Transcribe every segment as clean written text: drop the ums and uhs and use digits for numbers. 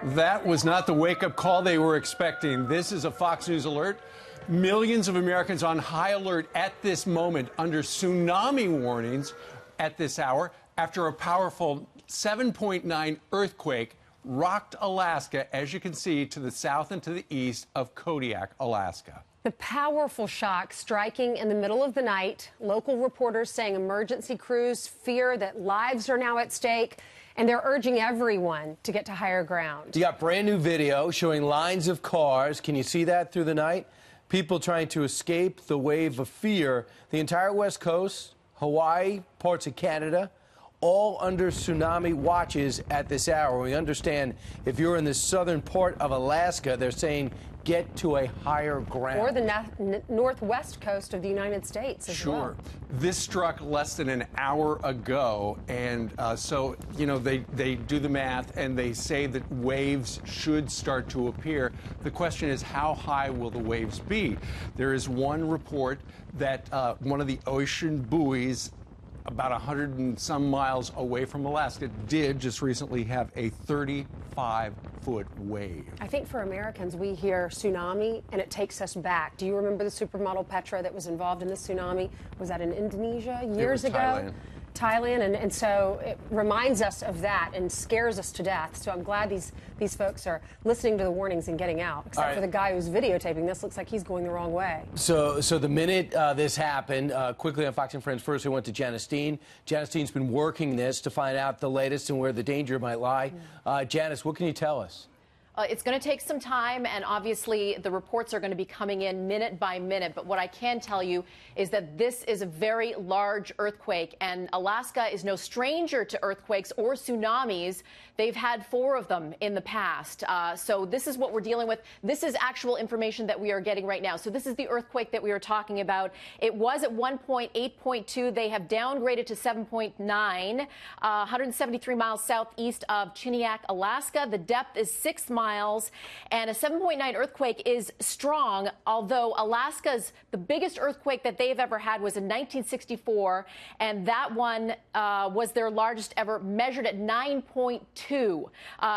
That was not the wake-up call they were expecting. This is a Fox News alert. Millions of Americans on high alert at this moment under tsunami warnings at this hour after a powerful 7.9 earthquake rocked Alaska, as you can see, to the south and to the east of Kodiak, Alaska. The powerful shock striking in the middle of the night. Local reporters saying emergency crews fear that lives are now at stake, and they're urging everyone to get to higher ground. You got brand new video showing lines of cars. Can you see that through the night? People trying to escape the wave of fear. The entire West Coast, Hawaii, parts of Canada, all under tsunami watches at this hour. We understand if you're in the southern part of Alaska, they're saying get to a higher ground. Or the northwest coast of the United States as well. Sure. This struck less than an hour ago, and so, you know, they do the math, and they say that waves should start to appear. The question is, how high will the waves be? There is one report that one of the ocean buoys about 100 and some miles away from Alaska did just recently have a 35-foot wave. I think for Americans, we hear tsunami and it takes us back. Do you remember the supermodel Petra that was involved in the tsunami? Was that in Indonesia years ago? Thailand, and so it reminds us of that and scares us to death. So I'm glad these folks are listening to the warnings and getting out. Except for the guy who's videotaping this, looks like he's going the wrong way. So the minute this happened, quickly on Fox and Friends, first we went to Janice Dean. Janice Dean's been working this to find out the latest and where the danger might lie. Janice, what can you tell us? It's going to take some time, and obviously the reports are going to be coming in minute by minute. But what I can tell you is that this is a very large earthquake, and Alaska is no stranger to earthquakes or tsunamis. They've had 4 of them in the past. So this is what we're dealing with. This is actual information that we are getting right now. So this is the earthquake that we are talking about. It was at one point 8.2. They have downgraded to 7.9, 173 miles southeast of Kodiak, Alaska. The depth is 6 miles, and a 7.9 earthquake is strong, although Alaska's, the biggest earthquake that they've ever had was in 1964, and that one was their largest ever, measured at 9.2.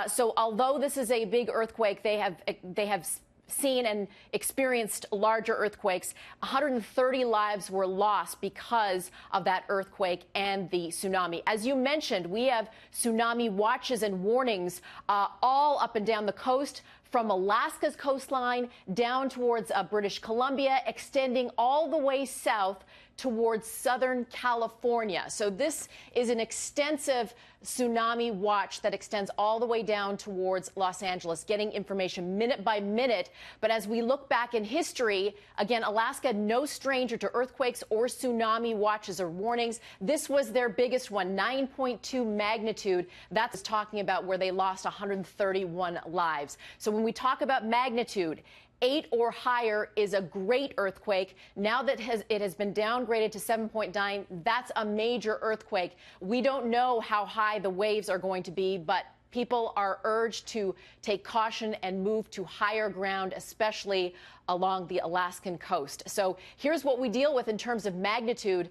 So although this is a big earthquake, they have seen and experienced larger earthquakes. 130 lives were lost because of that earthquake and the tsunami. As you mentioned, we have tsunami watches and warnings all up and down the coast, from Alaska's coastline down towards British Columbia, extending all the way south towards Southern California. So this is an extensive tsunami watch that extends all the way down towards Los Angeles, getting information minute by minute. But as we look back in history, again, Alaska, no stranger to earthquakes or tsunami watches or warnings. This was their biggest one, 9.2 magnitude. That's talking about where they lost 131 lives. So when we talk about magnitude, 8 or higher is a great earthquake. Now that it has been downgraded to 7.9, that's a major earthquake. We don't know how high the waves are going to be, but people are urged to take caution and move to higher ground, especially along the Alaskan coast. So here's what we deal with in terms of magnitude.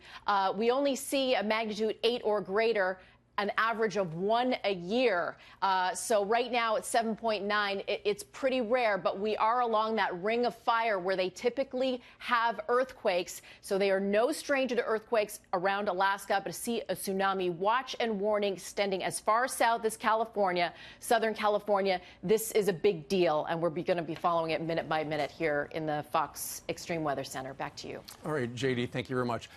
We only see a magnitude 8 or greater, an average of 1 a year. So right now it's 7.9. It's pretty rare, but we are along that ring of fire where they typically have earthquakes. So they are no stranger to earthquakes around Alaska, but to see a tsunami watch and warning extending as far south as California, Southern California, this is a big deal, and we're going to be following it minute by minute here in the Fox Extreme Weather Center. Back to you. All right, JD, thank you very much.